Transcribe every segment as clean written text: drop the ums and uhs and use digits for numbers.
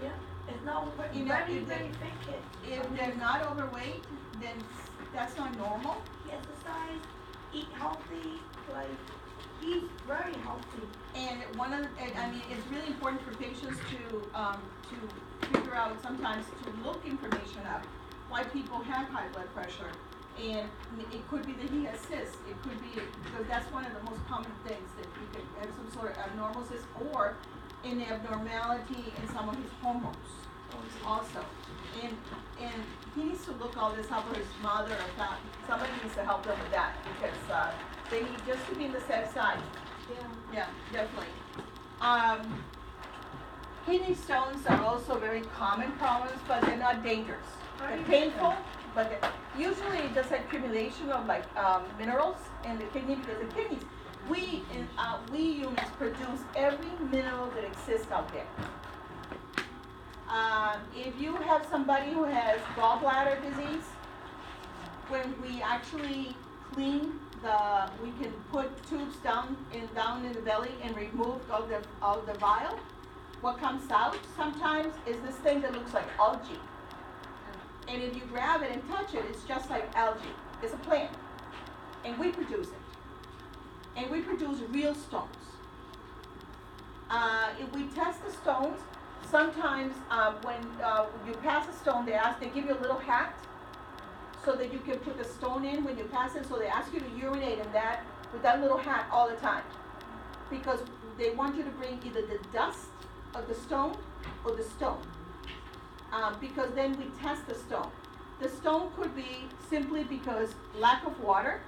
Yeah, it's not You know, very, if they- very fit kid. If they're not overweight, then that's not normal. Exercise, eat healthy, like, he's very healthy. And I mean, it's really important for patients to figure out, sometimes to look information up, why people have high blood pressure. And it could be that he has cysts, it could be, because that's one of the most common things, that you could have some sort of abnormal cyst, or an abnormality in some of his hormones also. And he needs to look all this up, or his mother or somebody needs to help them with that, because, they need just to be in the safe side. Yeah. Yeah, definitely. Kidney stones are also very common problems, but they're not dangerous. They're painful, but usually it's just accumulation of like minerals in the kidney, because the kidneys, we humans produce every mineral that exists out there. If you have somebody who has gallbladder disease, when we actually clean we can put tubes down in the belly and remove all the bile. What comes out sometimes is this thing that looks like algae. And if you grab it and touch it, it's just like algae. It's a plant. And we produce it. And we produce real stones. If we test the stones, sometimes when you pass a stone, they give you a little hat so that you can put the stone in when you pass it. So they ask you to urinate in that with that little hat all the time, because they want you to bring either the dust of the stone or the stone, because then we test the stone. The stone could be simply because lack of water,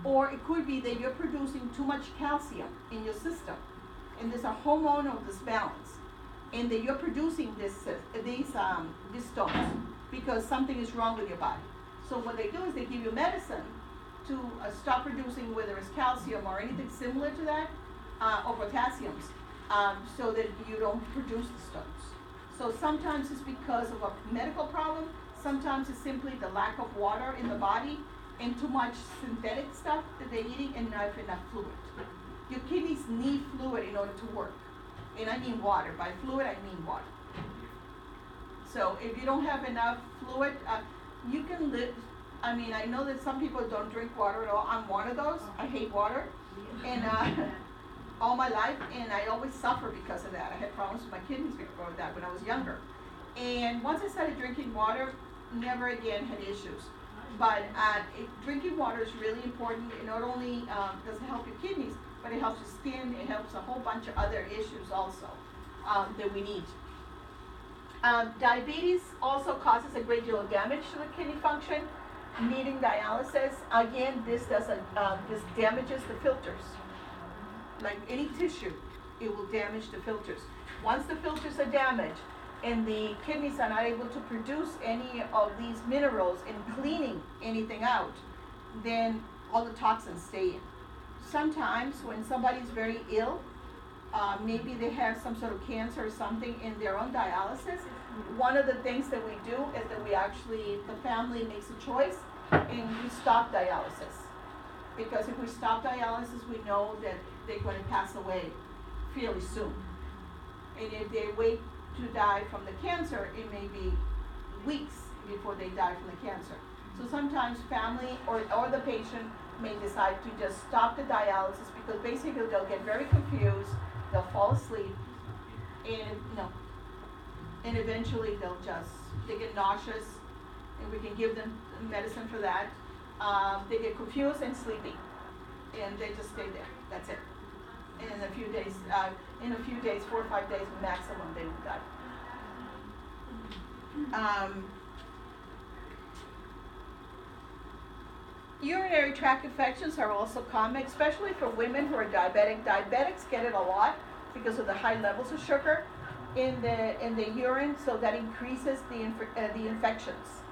or it could be that you're producing too much calcium in your system, and there's a hormonal disbalance, and that you're producing these stones because something is wrong with your body. So what they do is they give you medicine to stop producing, whether it's calcium or anything similar to that, or potassiums, so that you don't produce the stones. So sometimes it's because of a medical problem, sometimes it's simply the lack of water in the body and too much synthetic stuff that they're eating and not enough fluid. Your kidneys need fluid in order to work. And I mean water. By fluid, I mean water. So if you don't have enough fluid, you can live. I mean, I know that some people don't drink water at all. I'm one of those. I hate water. And all my life, and I always suffer because of that. I had problems with my kidneys before that when I was younger. And once I started drinking water, never again had issues. But drinking water is really important. It not only does it help your kidneys, but it helps your skin. It helps a whole bunch of other issues also that we need. Diabetes also causes a great deal of damage to the kidney function. Needing dialysis, again, this damages the filters. Like any tissue, it will damage the filters. Once the filters are damaged and the kidneys are not able to produce any of these minerals in cleaning anything out, then all the toxins stay in. Sometimes when somebody's very ill, maybe they have some sort of cancer or something in their own dialysis, one of the things that we do is that the family makes a choice and we stop dialysis. Because if we stop dialysis, we know that they're going to pass away fairly soon. And if they wait to die from the cancer, it may be weeks before they die from the cancer. So sometimes family or the patient may decide to just stop the dialysis, because basically they'll get very confused, they'll fall asleep, and eventually they get nauseous, and we can give them medicine for that. They get confused and sleepy, and they just stay there. That's it. And in a few days, 4 or 5 days maximum, they will die. Urinary tract infections are also common, especially for women who are diabetic. Diabetics get it a lot because of the high levels of sugar in the urine, so that increases the infections.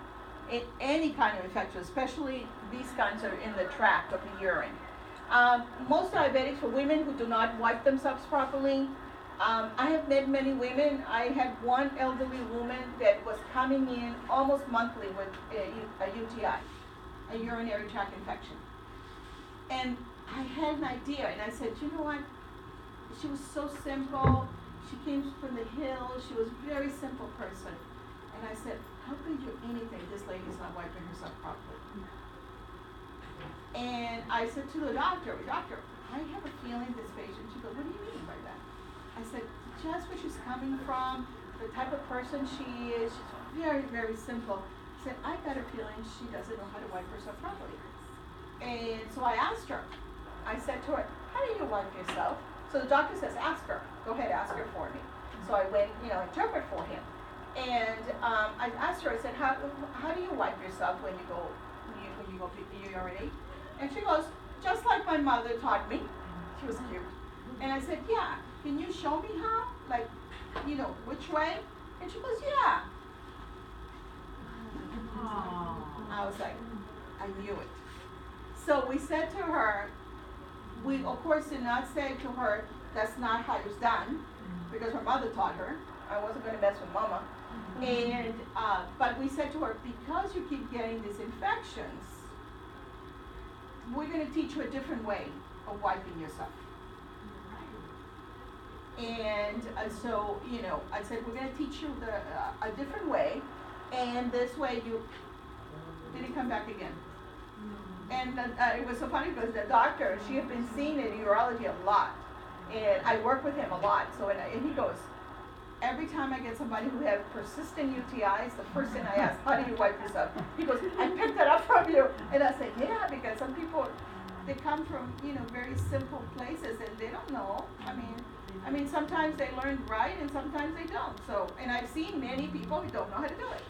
In any kind of infection, especially these kinds are in the tract of the urine. Most diabetics are women who do not wipe themselves properly. I have met many women. I had one elderly woman that was coming in almost monthly with a UTI, a urinary tract infection. And I had an idea, and I said, you know what? She was so simple. she came from the hills, she was a very simple person. And I said, how could you anything, this lady's not wiping herself properly. And I said to the doctor, I have a feeling this patient, she goes, what do you mean by that? I said, just where she's coming from, the type of person she is, she's very, very simple. I said, I got a feeling she doesn't know how to wipe herself properly. And so I asked her, I said to her, how do you wipe yourself? So the doctor says, ask her, go ahead, ask her for me. So I went, interpret for him. And I asked her, I said, how do you wipe yourself when you go to urinate? And she goes, just like my mother taught me. She was cute. And I said, yeah, can you show me how? Like, which way? And she goes, yeah. I was like, I knew it. So we said to her, we of course did not say to her, that's not how it's done, because her mother taught her. I wasn't going to mess with mama. And, but we said to her, because you keep getting these infections, we're going to teach you a different way of wiping yourself. And so, I said, we're going to teach you a different way, and this way you didn't come back again. And it was so funny because the doctor, she had been seeing in urology a lot, and I work with him a lot. So, and he goes, every time I get somebody who has persistent UTIs, the first thing I ask, how do you wipe yourself? He goes, I picked that up from you. And I say, yeah, because some people, they come from, very simple places and they don't know. I mean, sometimes they learn right and sometimes they don't. So, and I've seen many people who don't know how to do it.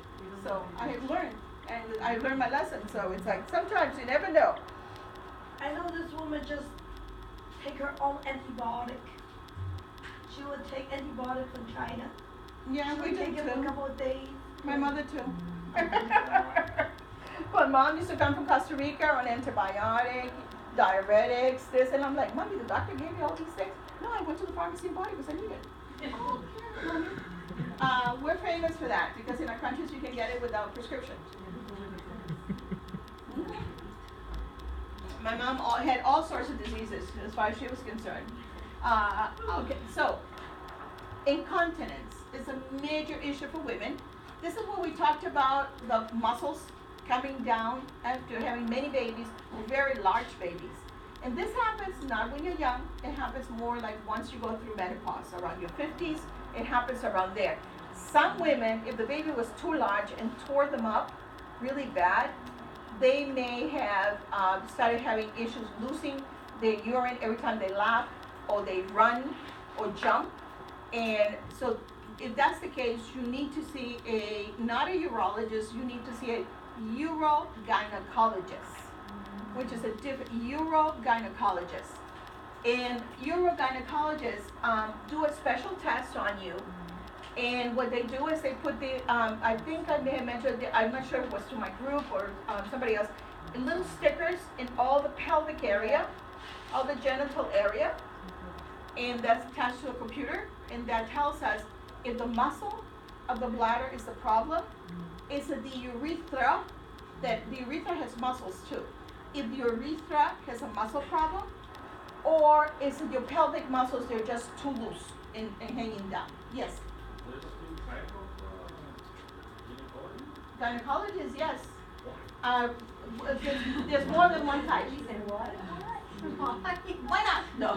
So I have learned, and I learned my lesson. So it's like, sometimes you never know. I know this woman just take her own antibiotic. She would take antibiotic from China. Yeah, she we would did take it for a too. couple of days. My mother too. But mom used to come from Costa Rica on antibiotic, diuretics, this, and I'm like, Mommy, the doctor gave you all these things? No, I went to the pharmacy and bought it because I need it. Oh, okay, Mommy. We're famous for that because in our countries you can get it without prescription. My mom had all sorts of diseases as far as she was concerned. Okay, so incontinence is a major issue for women. This is what we talked about, the muscles coming down after having many babies, very large babies. And this happens not when you're young, it happens more like once you go through menopause, around your 50s, it happens around there. Some women, if the baby was too large and tore them up really bad, they may have started having issues losing their urine every time they lap, or they run or jump. And so if that's the case, you need to see not a urologist, you need to see a urogynecologist, which is a different urogynecologist. And urogynecologists do a special test on you. And what they do is they put I think I may have mentioned, I'm not sure if it was to my group or somebody else, little stickers in all the pelvic area, all the genital area, and that's attached to a computer, and that tells us if the muscle of the bladder is the problem, is it the urethra, that the urethra has muscles too. If the urethra has a muscle problem, or is it your pelvic muscles, they're just too loose and hanging down? Yes. There's two types of gynecology? Gynecologists, yes. There's more than one type. She said, what? Why not? No.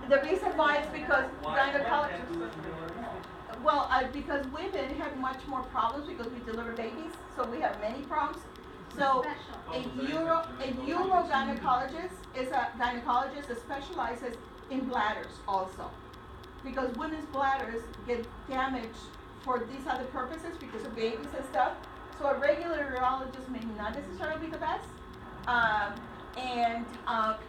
The reason why is because gynecologists, because women have much more problems because we deliver babies, so we have many problems. So a urogynecologist is a gynecologist that specializes in bladders also. Because women's bladders get damaged for these other purposes because of babies and stuff. So a regular urologist may not necessarily be the best.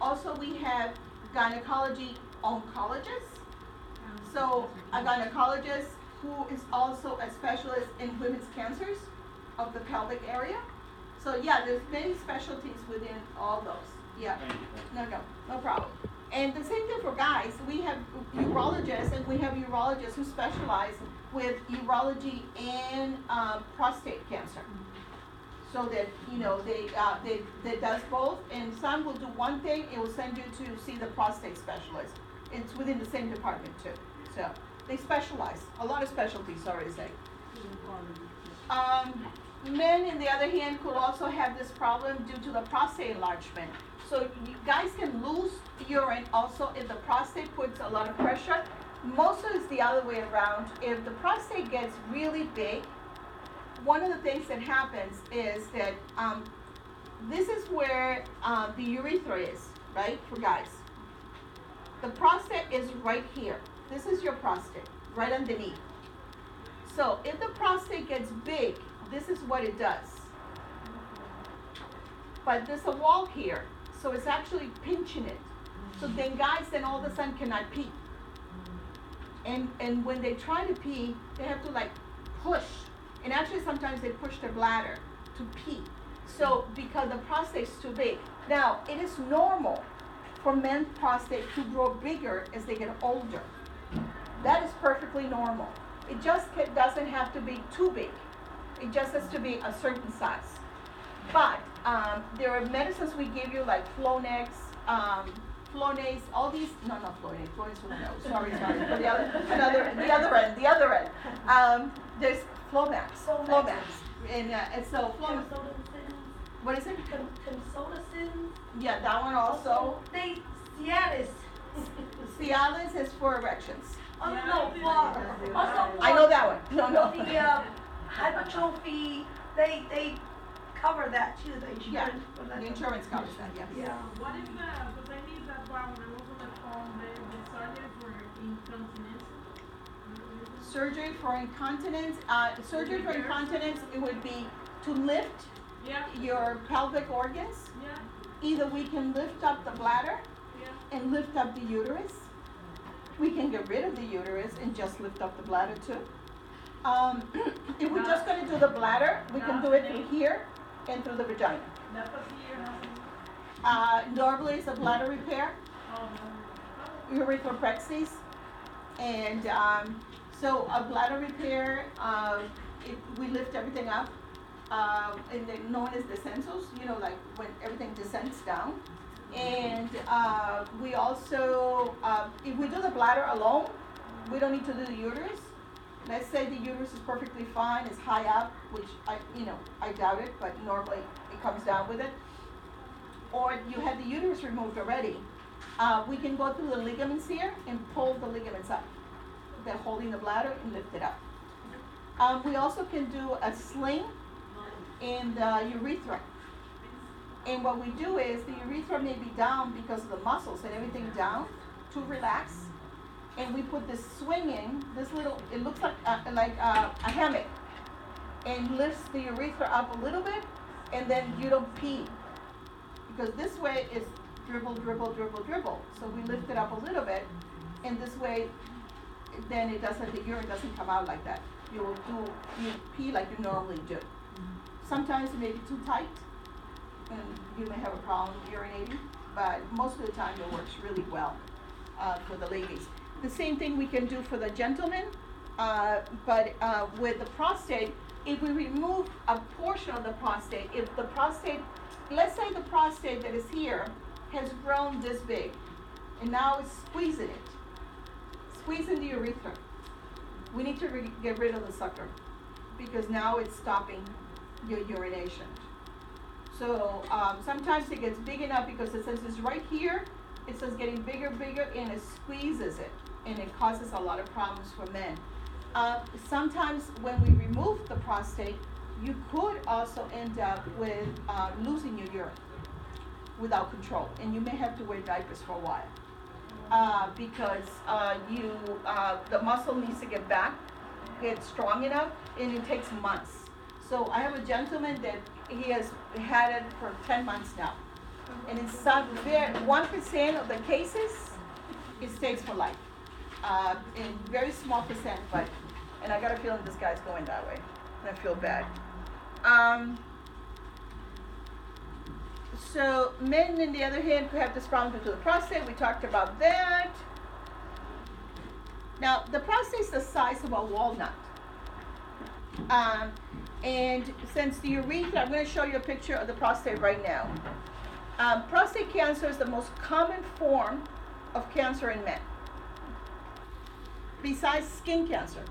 Also we have gynecology oncologists. So a gynecologist who is also a specialist in women's cancers of the pelvic area. So yeah, there's many specialties within all those. Yeah, no problem. And the same thing for guys. We have urologists, and we have urologists who specialize with urology and prostate cancer. So that they does both, and some will do one thing. It will send you to see the prostate specialist. It's within the same department too. So they specialize, a lot of specialties, sorry to say. Men, on the other hand, could also have this problem due to the prostate enlargement. So you guys can lose urine also if the prostate puts a lot of pressure. Mostly it's the other way around. If the prostate gets really big, one of the things that happens is that this is where the urethra is, right, for guys. The prostate is right here. This is your prostate, right underneath. So if the prostate gets big, this is what it does. But there's a wall here, so it's actually pinching it. So then guys then all of a sudden cannot pee. And when they try to pee, they have to like push. And actually sometimes they push their bladder to pee. So because the prostate's too big. Now, it is normal for men's prostate to grow bigger as they get older. That is perfectly normal. It just doesn't have to be too big. It just has to be a certain size. But there are medicines we give you like Flonex, Flonase, all these, no, not Flonase, Flonase, no, sorry, for the other end. There's Flomax, and so Flomax, Consodacin, what is it? Consodacin. Yeah, that one also. They, Cialis. Cialis is for erections. Oh, no, for, also for. I know that one, no. The hypertrophy, they cover that too, the Yeah, insurance. for that. the insurance covers that, yeah. Yeah. What is the, because I need that one when I was on the phone, the surgery for incontinence? Surgery for incontinence, it would be to lift Yeah, your pelvic organs. yeah, Either we can lift up the bladder yeah. and lift up the uterus. We can get rid of the uterus and just lift up the bladder too. If we're just gonna do the bladder, we can do it through here and through the vagina. That was here, Normally it's a bladder repair, oh, no. urethroprexis. And so a bladder repair, we lift everything up, and they're known as descensos, like when everything descends down. And we also, if we do the bladder alone, we don't need to do the uterus. Let's say the uterus is perfectly fine, it's high up, which I doubt it, but normally it comes down with it. Or you had the uterus removed already. We can go through the ligaments here and pull the ligaments up. They're holding the bladder and lift it up. We also can do a sling in the urethra. And what we do is the urethra may be down because of the muscles and everything down to relax. And we put this swing in, it looks like a hammock, and lifts the urethra up a little bit, and then you don't pee. Because this way is dribble, dribble, dribble, dribble. So we lift it up a little bit, and this way, then the urine doesn't come out like that. You pee like you normally do. Sometimes it may be too tight, and you may have a problem urinating, but most of the time it works really well for the ladies. The same thing we can do for the gentlemen, but with the prostate, if we remove a portion of the prostate, if the prostate, let's say the prostate that is here has grown this big, and now it's squeezing the urethra. We need to get rid of the sucker, because now it's stopping your urination. So sometimes it gets big enough because it says it's right here, it says getting bigger, and it squeezes it, and it causes a lot of problems for men. Sometimes when we remove the prostate, you could also end up with losing your urine without control, and you may have to wear diapers for a while because the muscle needs to get strong enough, and it takes months. So I have a gentleman that he has had it for 10 months now, and in 1% of the cases, it stays for life. In very small percent, and I got a feeling this guy's going that way, and I feel bad. So men, on the other hand, who have this problem due to the prostate, we talked about that. Now, the prostate's the size of a walnut. And since the urethra, I'm going to show you a picture of the prostate right now. Prostate cancer is the most common form of cancer in men. besides skin cancer?